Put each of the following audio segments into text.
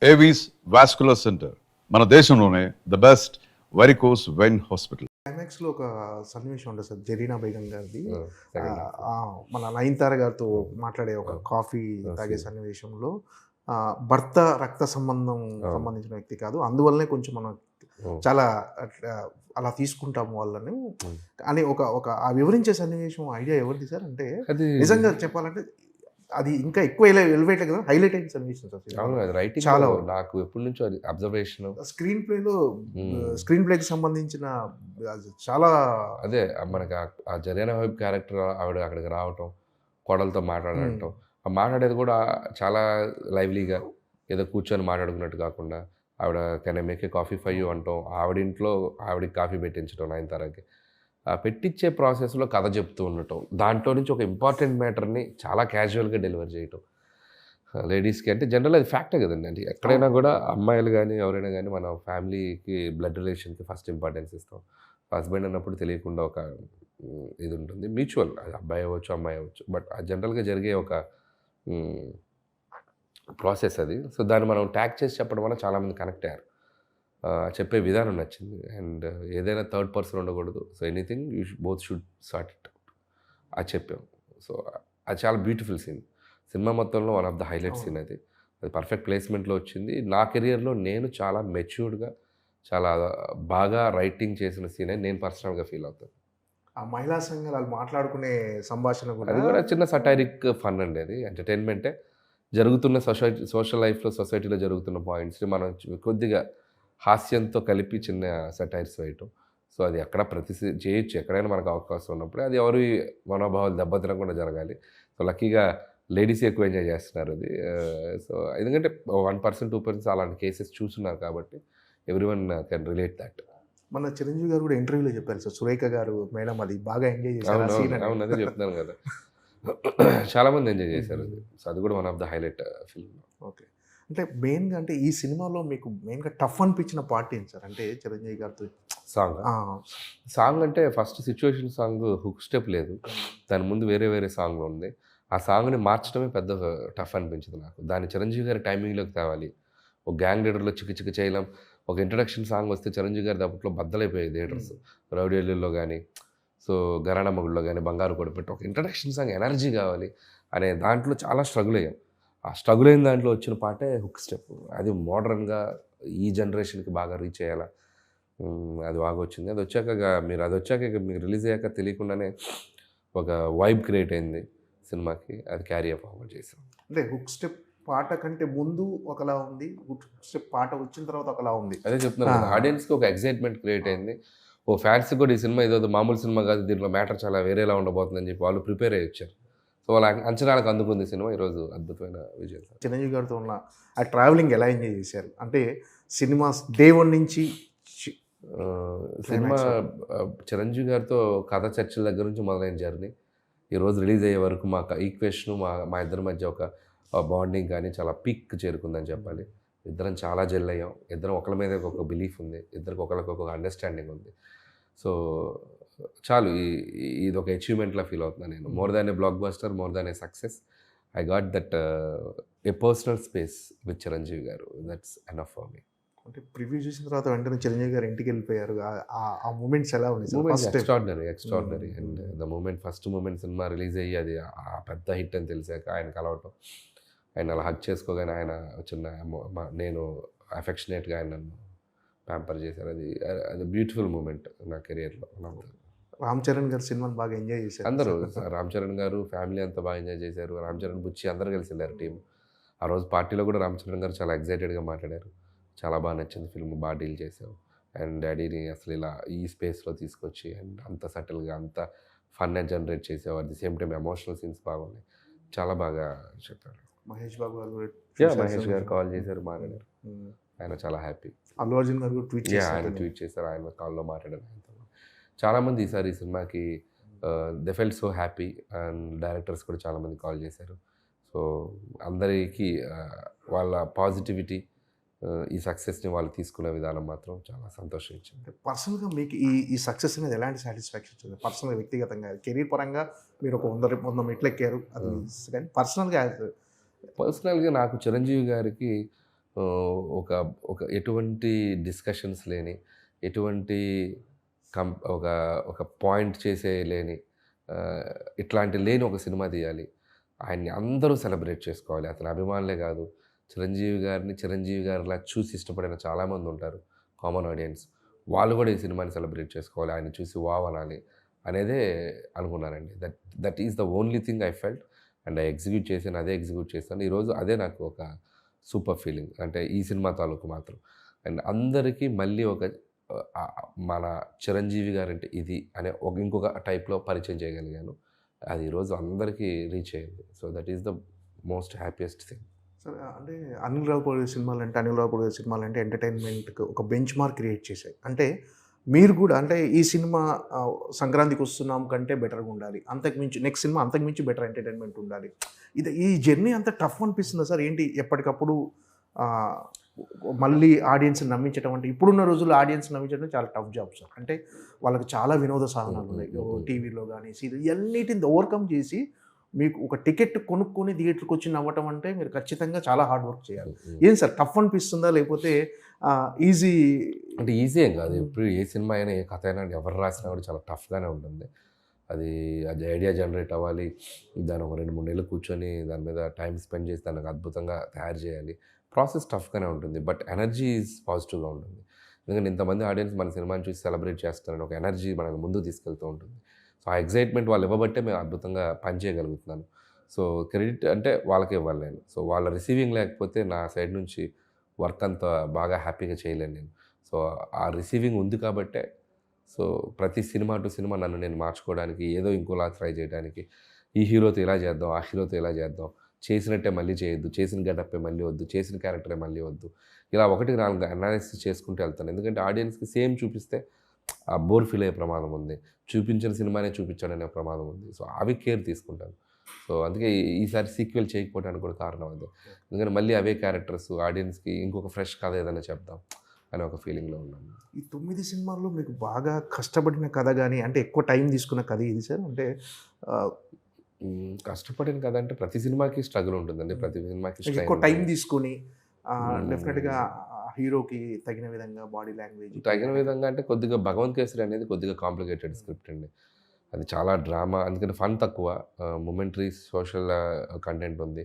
Avis vascular centre మన దేశంలోనే the best varicose vein hospital. క్లైమాక్స్లో ఒక సన్నివేశం ఉంటుంది సార్, జరీనా బేగం గారిది. second మన నయనతార గారితో మాట్లాడే ఒక కాఫీ తాగే సన్నివేశంలో భర్త రక్త సంబంధం సంబంధించిన వ్యక్తి కాదు, అందువల్లనే కొంచెం మనం చాలా అలా తీసుకుంటాము వాళ్ళని అని ఒక ఒక ఆ వివరించే సన్నివేశం ఐడియా ఎవరిది సార్? అంటే నిజంగా చెప్పాలంటే అది ఇంకా ఎక్కువ ఎలివేట్ కదా, హైలైట్ అయిన సన్నివేశం సార్. రైటింగ్ చాలా నాకు ఎప్పటి నుంచో అది అబ్జర్వేషన్. స్క్రీన్ ప్లేలో స్క్రీన్ ప్లేకి సంబంధించిన చాలా అదే మనకి ఆ జరీనా వైబ్ క్యారెక్టర్ ఆవిడ అక్కడికి రావటం, కోడలతో మాట్లాడటం, ఆ మాట్లాడేది కూడా చాలా లైవ్లీగా, ఏదో కూర్చొని మాట్లాడుకున్నట్టు కాకుండా ఆవిడ can I make a coffee for you అంటాం, ఆవిడింట్లో ఆవిడకి కాఫీ పెట్టించడం, నయనతారకి పెట్టించే ప్రాసెస్లో కథ చెప్తూ ఉండటం, దాంట్లో నుంచి ఒక ఇంపార్టెంట్ మ్యాటర్ని చాలా క్యాజువల్గా డెలివర్ చేయటం లేడీస్కి. అంటే జనరల్ అది ఫ్యాక్టే కదండి. అంటే ఎక్కడైనా కూడా అమ్మాయిలు కానీ ఎవరైనా కానీ మన ఫ్యామిలీకి బ్లడ్ రిలేషన్కి ఫస్ట్ ఇంపార్టెన్స్ ఇస్తాం. హస్బెండ్ అన్నప్పుడు తెలియకుండా ఒక ఇది ఉంటుంది, మ్యూచువల్, అది అబ్బాయి అవ్వచ్చు అమ్మాయి అవ్వచ్చు, బట్ ఆ జనరల్గా జరిగే ఒక ప్రాసెస్ అది. సో దాన్ని మనం ట్యాగ్ చేసి చెప్పడం వల్ల చాలామంది కనెక్ట్ అయ్యారు. చెప్పే విధానం నచ్చింది. అండ్ ఏదైనా థర్డ్ పర్సన్ ఉండకూడదు. So anything you both should sort it out అది చెప్పాం. సో అది చాలా బ్యూటిఫుల్ సీన్, సినిమా మొత్తంలో one of the highlight scene అది. అది పర్ఫెక్ట్ ప్లేస్మెంట్లో వచ్చింది. నా కెరియర్లో నేను చాలా మెచ్యూర్డ్గా, చాలా బాగా రైటింగ్ చేసిన సీన్ అని నేను పర్సనల్గా ఫీల్ అవుతాను. ఆ మహిళా సంఘాలు వాళ్ళు మాట్లాడుకునే సంభాషణ అది కూడా చిన్న సటైరిక్ ఫన్ అండి. అది ఎంటర్టైన్మెంటే. జరుగుతున్న సోషల్ లైఫ్లో, సొసైటీలో జరుగుతున్న పాయింట్స్ని మనం కొద్దిగా హాస్యంతో కలిపి చిన్న సటైర్స్ వేయటం. సో అది ఎక్కడ చేయొచ్చు, ఎక్కడైనా మనకు అవకాశం ఉన్నప్పుడే. అది ఎవరి మనోభావాలు దెబ్బతినకుండా జరగాలి. సో లక్కీగా లేడీస్ ఎక్కువ ఎంజాయ్ చేస్తున్నారు అది. సో ఎందుకంటే 1% 2% అలాంటి కేసెస్ చూస్తున్నారు కాబట్టి ఎవ్రీవన్ కెన్ రిలేట్ దట్. మన చిరంజీవి గారు కూడా ఇంటర్వ్యూలో చెప్పారు సార్, సురేఖ గారు మేడం అది బాగా ఎంజాయ్ చేశారు. అవును, అదే చెప్తున్నాను కదా, చాలామంది ఎంజాయ్ చేశారు అది. సో అది కూడా one of the highlight film. Okay, అంటే మెయిన్గా అంటే ఈ సినిమాలో మీకు మెయిన్గా టఫ్ అనిపించిన పార్ట్ ఏంటి సార్? అంటే చిరంజీవి గారితో సాంగ్ అంటే first situation song hook step లేదు, దాని ముందు వేరే వేరే సాంగ్ ఉంది. ఆ సాంగ్ని మార్చడమే పెద్ద టఫ్ అనిపించింది నాకు. దాన్ని చిరంజీవి గారి టైమింగ్లోకి తేవాలి. ఒక గ్యాంగ్ లీడర్లో చిక్కి చేయలేం. ఒక ఇంట్రడక్షన్ సాంగ్ వస్తే చిరంజీవి గారి దాంట్లో బద్దలైపోయాయి థియేటర్స్. రౌడీ అల్లుల్లో కానీ, సో గరాణ మొగుడులో కానీ, బంగారు కొడిపెట్టి ఒక ఇంట్రడక్షన్ సాంగ్ ఎనర్జీ కావాలి అనే దాంట్లో చాలా స్ట్రగుల్ అయ్యాం. ఆ స్ట్రగుల్ అయిన దాంట్లో వచ్చిన పాటే హుక్ స్టెప్. అది మోడర్న్గా ఈ జనరేషన్కి బాగా రీచ్ అయ్యేలా అది బాగా వచ్చింది. అది వచ్చాక మీకు రిలీజ్ అయ్యాక తెలియకుండానే ఒక వైబ్ క్రియేట్ అయింది సినిమాకి. అది క్యారీ ఫార్వర్డ్ చేసాం. అంటే హుక్ స్టెప్ పాట కంటే ముందు ఒకలా ఉంది, హుక్ స్టెప్ పాట వచ్చిన తర్వాత ఒకలా ఉంది. అదే చెప్తున్నాను, ఆడియన్స్కి ఒక ఎక్సైట్మెంట్ క్రియేట్ అయింది. ఓ ఫ్యాన్స్కి కూడా ఈ సినిమా ఏదో మామూలు సినిమా కాదు, దీంట్లో మ్యాటర్ చాలా వేరేలా ఉండబోతుందని చెప్పి వాళ్ళు ప్రిపేర్ అయ్యి వచ్చారు. సో వాళ్ళ అంచనాలకు అందుకుంది సినిమా. ఈరోజు అద్భుతమైన విజయం. చిరంజీవి గారితో ఉన్న ఆ ట్రావెలింగ్ ఎలా ఎంజాయ్ చేశారు? అంటే సినిమా డే 1 నుంచి సినిమా చిరంజీవి గారితో కథ చర్చల దగ్గర నుంచి మొదలైన జర్నీ ఈరోజు రిలీజ్ అయ్యే వరకు మా ఈక్వేషన్, మా ఇద్దరి మధ్య ఒక బాండింగ్ కానీ చాలా పీక్ చేరుకుందని చెప్పాలి. ఇద్దరం చాలా జెల్ అయ్యాం. ఇద్దరం ఒకరి మీద ఒక బిలీఫ్ ఉంది, ఇద్దరికి ఒకరికొక అండర్స్టాండింగ్ ఉంది. సో చాలు, ఇది ఒక అచీవ్మెంట్లా ఫీల్ అవుతున్నాను నేను. More than a blockbuster, more than a success, I got that a personal space with Chiranjeevi garu. That's enough for me. అంటే ప్రివ్యూ చూసిన తర్వాత వెంటనే చిరంజీవి గారు ఇంటికి వెళ్ళిపోయారు. ఆ మూమెంట్స్ ఎలా ఉంది? Extraordinary. And the moment, first moment cinema release అయ్యి అది ఆ పెద్ద హిట్ అని తెలిసాక ఆయన కలవటం, ఆయన అలా హగ్ చేసుకోగానే ఆయన చిన్న నేను అఫెక్షనేట్గా ఆయన నన్ను ప్యాంపర్ చేశారు. అది బ్యూటిఫుల్ మూమెంట్ నా కెరియర్లో. రామ్ చరణ్ గారు సినిమాని బాగా ఎంజాయ్ చేశారు అందరూ. రామ్ చరణ్ గారు ఫ్యామిలీ అంతా బాగా ఎంజాయ్ చేశారు. రామ్ చరణ్, బుచ్చి అందరూ కలిసి వెళ్ళారు టీం. ఆ రోజు పార్టీలో కూడా రామ్ చరణ్ గారు చాలా ఎక్సైటెడ్గా మాట్లాడారు. చాలా బాగా నచ్చింది ఫిల్మ్, బాగా డీల్ చేసావు, అండ్ డాడీని అసలు ఇలా ఈ స్పేస్లో తీసుకొచ్చి అండ్ అంత సటిల్గా అంత ఫన్ జనరేట్ చేసావు. At the same time emotional scenes బాగున్నాయి, చాలా బాగా చెప్పారు. మహేష్ బాబు మహేష్ గారు కాల్ చేశారు, మాట్లాడారు. ఆయన చాలా హ్యాపీ. అల్లు అర్జున్ గారు ఆయన ట్వీట్ చేశారు, ఆయన కాల్లో మాట్లాడారు. చాలామంది ఈసారి ఈ సినిమాకి they felt so happy, and directors కూడా చాలామంది కాల్ చేశారు. సో అందరికీ వాళ్ళ పాజిటివిటీ, ఈ సక్సెస్ని వాళ్ళు తీసుకునే విధానం మాత్రం చాలా సంతోషం ఇచ్చింది. పర్సనల్గా మీకు ఈ సక్సెస్ అనేది ఎలాంటి సాటిస్ఫాక్షన్ ఇచ్చింది? పర్సనల్గా, వ్యక్తిగతంగా, కెరీర్ పరంగా మీరు ఒక 100 మెట్లు ఎక్కారు, అది కానీ పర్సనల్గా నాకు చిరంజీవి గారికి ఒక ఒక ఎటువంటి డిస్కషన్స్ లేని, ఎటువంటి ఒక ఒక పాయింట్ చేసే లేని, ఇట్లాంటి లేని ఒక సినిమా తీయాలి. ఆయన్ని అందరూ సెలబ్రేట్ చేసుకోవాలి. అతని అభిమానులే కాదు, చిరంజీవి గారిని చిరంజీవి గారిలా చూసి ఇష్టపడిన చాలామంది ఉంటారు కామన్ ఆడియన్స్. వాళ్ళు కూడా ఈ సినిమాని సెలబ్రేట్ చేసుకోవాలి. ఆయన్ని చూసి వావ్ అనాలి అనేదే అనుకున్నానండి. That is the only thing I felt and I execute చేశాను. అదే ఎగ్జిక్యూట్ చేశాను. ఈరోజు అదే నాకు ఒక సూపర్ ఫీలింగ్. అంటే ఈ సినిమా తాలూకు మాత్రం. అండ్ అందరికీ మళ్ళీ ఒక మన చిరంజీవి గారంటే ఇది అనే ఇంకొక టైప్లో పరిచయం చేయగలిగాను. అది ఈరోజు అందరికీ రీచ్ అయింది. So that is the most happiest thing. సరే అంటే అనిల్ రావిపూడి సినిమాలంటే ఎంటర్టైన్మెంట్కి ఒక బెంచ్ మార్క్ క్రియేట్ చేశాయి. అంటే మీరు కూడా అంటే ఈ సినిమా సంక్రాంతికి వస్తున్నాం కంటే బెటర్గా ఉండాలి, అంతకుమించి నెక్స్ట్ సినిమా అంతకుమించి బెటర్ ఎంటర్టైన్మెంట్ ఉండాలి. ఈ జర్నీ అంత టఫ్ అనిపిస్తుందా సార్? ఏంటి ఎప్పటికప్పుడు మళ్ళీ ఆడియన్స్ని నమ్మించడం అంటే ఇప్పుడున్న రోజుల్లో ఆడియన్స్ నమ్మించడం చాలా టఫ్ జాబ్ సార్. అంటే వాళ్ళకి చాలా వినోద సాధనాలు ఉన్నాయి, టీవీలో కానీ సీరియల్, ఇవన్నిటిని ఓవర్కమ్ చేసి మీకు ఒక టికెట్ కొనుక్కొని థియేటర్కి వచ్చి నవ్వటం అంటే మీరు ఖచ్చితంగా చాలా హార్డ్ వర్క్ చేయాలి. ఏం సార్ టఫ్ అనిపిస్తుందా, లేకపోతే ఈజీ? అంటే ఈజీ ఏం కాదు. ఇప్పుడు ఏ సినిమా అయినా ఏ కథ అయినా ఎవరు రాసినా కూడా చాలా టఫ్గానే ఉంటుంది. అది ఐడియా జనరేట్ అవ్వాలి, దాన్ని ఒక 2-3 నెలలు కూర్చొని దాని మీద టైం స్పెండ్ చేసి దానికి అద్భుతంగా తయారు చేయాలి. ప్రాసెస్ టఫ్గానే ఉంటుంది, బట్ ఎనర్జీ ఈజ్ పాజిటివ్గా ఉంటుంది. ఎందుకంటే ఇంతమంది ఆడియన్స్ మన సినిమాని చూసి సెలబ్రేట్ చేస్తారని ఒక ఎనర్జీ మనల్ని ముందుకు తీసుకెళ్తూ ఉంటుంది. సో ఆ ఎగ్జైట్మెంట్ వాళ్ళు ఇవ్వబట్టే మేము అద్భుతంగా పని చేయగలుగుతున్నాను. సో క్రెడిట్ అంటే వాళ్ళకే ఇవ్వాలి నేను. సో వాళ్ళ రిసీవింగ్ లేకపోతే నా సైడ్ నుంచి వర్క్ అంతా బాగా హ్యాపీగా చేయలేను నేను. సో ఆ రిసీవింగ్ ఉంది కాబట్టే సో ప్రతి సినిమా టు సినిమా నన్ను నేను మార్చుకోవడానికి, ఏదో ఇంకోలా ట్రై చేయడానికి, ఈ హీరోతో ఇలా చేద్దాం, ఆ హీరోతో ఇలా చేద్దాం, చేసినట్టే మళ్ళీ చేయొద్దు, చేసిన గెటప్పే మళ్ళీ వద్దు, చేసిన క్యారెక్టరే మళ్ళీ వద్దు, ఇలా 1-4 అనాలిసిస్ చేసుకుంటూ వెళ్తాను. ఎందుకంటే ఆడియన్స్కి సేమ్ చూపిస్తే ఆ బోర్ ఫీల్ అయ్యే ప్రమాదం ఉంది, చూపించిన సినిమానే చూపించాడనే ప్రమాదం ఉంది. సో అవి కేర్ తీసుకుంటాను. సో అందుకే ఈసారి సీక్వెల్ చేయకపోవడానికి కూడా కారణం అదే. ఎందుకంటే మళ్ళీ అవే క్యారెక్టర్స్ ఆడియన్స్కి ఇంకొక ఫ్రెష్ కథ ఏదైనా చెప్దాం అనే ఒక ఫీలింగ్లో ఉన్నాను. ఈ 9 సినిమాల్లో మీకు బాగా కష్టపడిన కథ కానీ, అంటే ఎక్కువ టైం తీసుకున్న కథ ఇది సార్? అంటే కష్టపడిన కథ అంటే ప్రతి సినిమాకి స్ట్రగుల్ ఉంటుందండి. ప్రతి సినిమాకి ఎక్కువ టైం తీసుకొని డెఫినెట్గా హీరోకి తగిన విధంగా బాడీ లాంగ్వేజ్ తగిన విధంగా అంటే కొద్దిగా భగవంత్ కేసరి అనేది కొద్దిగా కాంప్లికేటెడ్ స్క్రిప్ట్ అండి. అది చాలా డ్రామా, అందుకని ఫన్ తక్కువ, మొమెంటరీ సోషల్ కంటెంట్ ఉంది,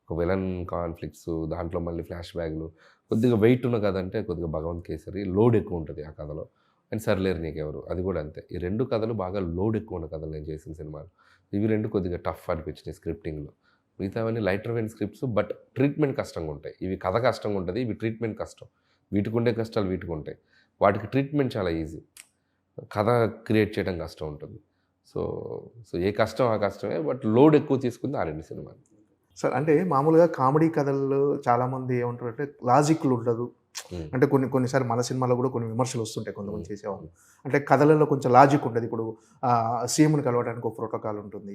ఒక విలన్ కాన్ఫ్లిక్ట్స్, దాంట్లో మళ్ళీ ఫ్లాష్ బ్యాక్లు, కొద్దిగా వెయిట్ ఉన్న కథ అంటే కొద్దిగా భగవంత్ కేసరి. లోడ్ ఎక్కువ ఉంటుంది ఆ కథలో. అండ్ సర్లేరు నీకెవరు అది కూడా అంతే. ఈ 2 కథలు బాగా లోడ్ ఎక్కువ ఉన్న కథలు నేను చేసిన సినిమాలు. ఇవి 2 కొద్దిగా టఫ్ అనిపించినాయి స్క్రిప్టింగ్లో. మిగతావన్నీ lighter vein scripts, but treatment కష్టంగా ఉంటాయి. ఇవి కథ కష్టంగా ఉంటుంది, ఇవి ట్రీట్మెంట్ కష్టం. వీటికి ఉండే కష్టాలు వీటికి ఉంటాయి. వాటికి ట్రీట్మెంట్ చాలా ఈజీ, కథ క్రియేట్ చేయడం కష్టం ఉంటుంది. సో ఏ కష్టం ఆ కష్టమే, బట్ లోడ్ ఎక్కువ తీసుకుంది ఆ 2 సినిమాలు. సార్ అంటే మామూలుగా కామెడీ కథల్లో చాలామంది ఏమంటారు అంటే లాజిక్లు ఉండదు. అంటే కొన్నిసార్లు మన సినిమాలో కూడా కొన్ని విమర్శలు వస్తుంటాయి కొంతమంది చేసేవాళ్ళు. అంటే కథలలో కొంచెం లాజిక్ ఉంటుంది. ఇప్పుడు సీఎంని కలవడానికి ఒక ప్రోటోకాల్ ఉంటుంది,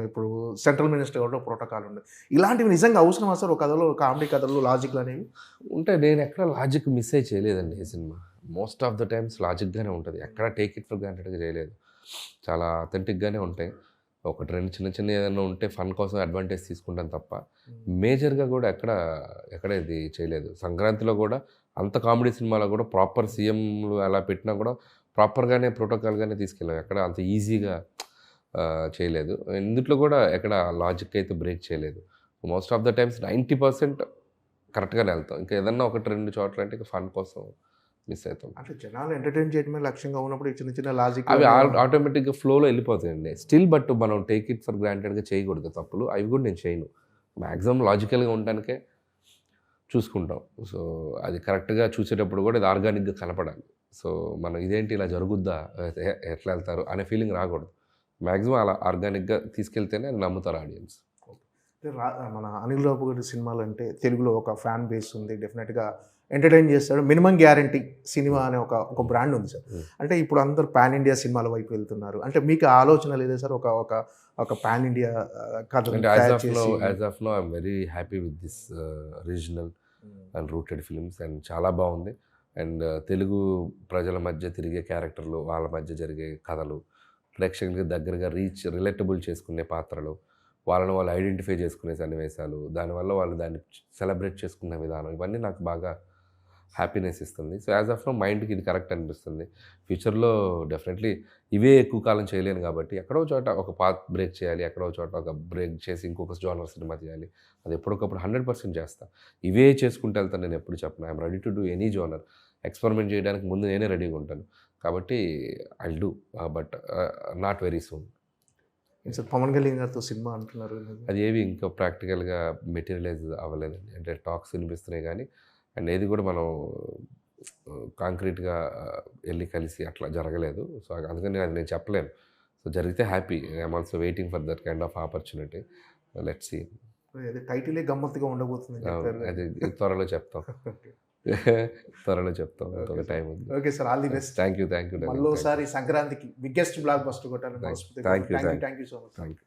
ఇప్పుడు సెంట్రల్ మినిస్టర్ కూడా ప్రోటోకాల్ ఉంటుంది. ఇలాంటివి నిజంగా అవసరమా సార్ ఒక కథలో, కామెడీ కథల్లో లాజిక్లు అనేవి ఉంటే? నేను ఎక్కడ లాజిక్ మిస్ అయ్యి చేయలేదండి ఈ సినిమా. మోస్ట్ ఆఫ్ ద టైమ్స్ లాజిక్గానే ఉంటుంది, ఎక్కడ టేక్ ఇట్ ఫర్ గ్రాంటెడ్గా చేయలేదు. చాలా అథెంటిక్గానే ఉంటాయి. 1-2 చిన్న ఏదైనా ఉంటే ఫన్ కోసం అడ్వాంటేజ్ తీసుకుంటాను తప్ప మేజర్గా కూడా ఎక్కడ ఇది చేయలేదు. సంక్రాంతిలో కూడా అంత కామెడీ సినిమాలో కూడా ప్రాపర్ సీఎంలు అలా పెట్టినా కూడా ప్రాపర్గానే ప్రోటోకాల్గానే తీసుకెళ్ళాం. ఎక్కడ అంత ఈజీగా చేయలేదు. ఇందులో కూడా ఎక్కడ లాజిక్ అయితే బ్రేక్ చేయలేదు. మోస్ట్ ఆఫ్ ద టైమ్స్ 90% కరెక్ట్గానే వెళ్తాం. ఇంకా ఏదన్నా 1-2 చోట్ల అంటే ఇక ఫన్ కోసం మిస్ అవుతాం. అంటే జనాలు ఎంటర్టైన్ చేయడమే లక్ష్యంగా ఉన్నప్పుడు చిన్న లాజిక్ అవి ఆటోమేటిక్గా ఫ్లోలో వెళ్ళిపోతాయండి స్టిల్. బట్ మనం టేక్ ఇట్ ఫర్ గ్రాంటెడ్గా చేయకూడదు తప్పులు. అవి కూడా నేను చేయను. మ్యాక్సిమం లాజికల్గా ఉండడానికే చూసుకుంటాం. సో అది కరెక్ట్గా చూసేటప్పుడు కూడా ఇది ఆర్గానిక్గా కనపడాలి. సో మనం ఇదేంటి ఇలా జరుగుద్దా, ఎట్లా వెళ్తారు అనే ఫీలింగ్ రాకూడదు. మ్యాక్సిమం అలా ఆర్గానిక్గా తీసుకెళ్తేనే నమ్ముతారు ఆడియన్స్. మన అనిల్ రావిపూడి సినిమాలు అంటే తెలుగులో ఒక ఫ్యాన్ బేస్ ఉంది, డెఫినెట్గా ఎంటర్టైన్ చేస్తాడు. మినిమం గ్యారంటీ సినిమా అనే ఒక బ్రాండ్ ఉంది సార్. అంటే ఇప్పుడు అందరు పాన్ ఇండియా సినిమాల వైపు వెళ్తున్నారు. అంటే మీకు ఆలోచన లేదా సార్ ఒక పాన్ ఇండియా కథ? As of now I'm very happy with this regional and rooted films. And చాలా బాగుంది. అండ్ తెలుగు ప్రజల మధ్య తిరిగే క్యారెక్టర్లు, వాళ్ళ మధ్య జరిగే కథలు, ప్రేక్షకులకి దగ్గరగా రిలేటబుల్ చేసుకునే పాత్రలు, వాళ్ళని వాళ్ళు ఐడెంటిఫై చేసుకునే సన్నివేశాలు, దానివల్ల వాళ్ళు దాన్ని సెలబ్రేట్ చేసుకునే విధానం, ఇవన్నీ నాకు బాగా హ్యాపీనెస్ ఇస్తుంది. సో యాజ్ ఆఫ్ నో మైండ్కి ఇది కరెక్ట్ అనిపిస్తుంది. ఫ్యూచర్లో డెఫినెట్లీ ఇవే ఎక్కువ కాలం చేయలేను కాబట్టి ఎక్కడో చోట ఒక పాత్ బ్రేక్ చేయాలి, ఎక్కడో చోట ఒక బ్రేక్ చేసి ఇంకొక జోనర్ సినిమా చేయాలి, అది ఎప్పటికప్పుడు 100% చేస్తా. ఇవే చేసుకుంటూ వెళ్తాను, నేను ఎప్పుడు చెప్పను. I'm ready to do any genre. Experiment చేయడానికి ముందు నేనే రెడీగా ఉంటాను. కాబట్టి I do, but not very soon. Sir Pavan Kalyan గారితో సినిమా అంటున్నారు. అది ఏవి ఇంకా ప్రాక్టికల్గా మెటీరియలైజ్ అవ్వలేదండి. అంటే టాక్స్ వినిపిస్తున్నాయి కానీ అండ్ ఏది కూడా మనం కాంక్రీట్గా వెళ్ళి కలిసి అట్లా జరగలేదు. సో అందుకని అది నేను చెప్పలేను. సో జరిగితే happy. I'm also waiting for that kind of opportunity. Let's see. అదే టైటిలే గమ్మత్తుగా ఉండబోతుంది చెప్పారు. అది త్వరలో చెప్తాం. త్వరలో చెప్తాం. ఒక టైం ఉంది. Okay sir, all the best. Thank you. మళ్ళీ ఒకసారి సంక్రాంతికి బిగ్గెస్ట్ బ్లాక్ బస్టర్ కొట్టాలని thank you. Thank you so much. Thank you.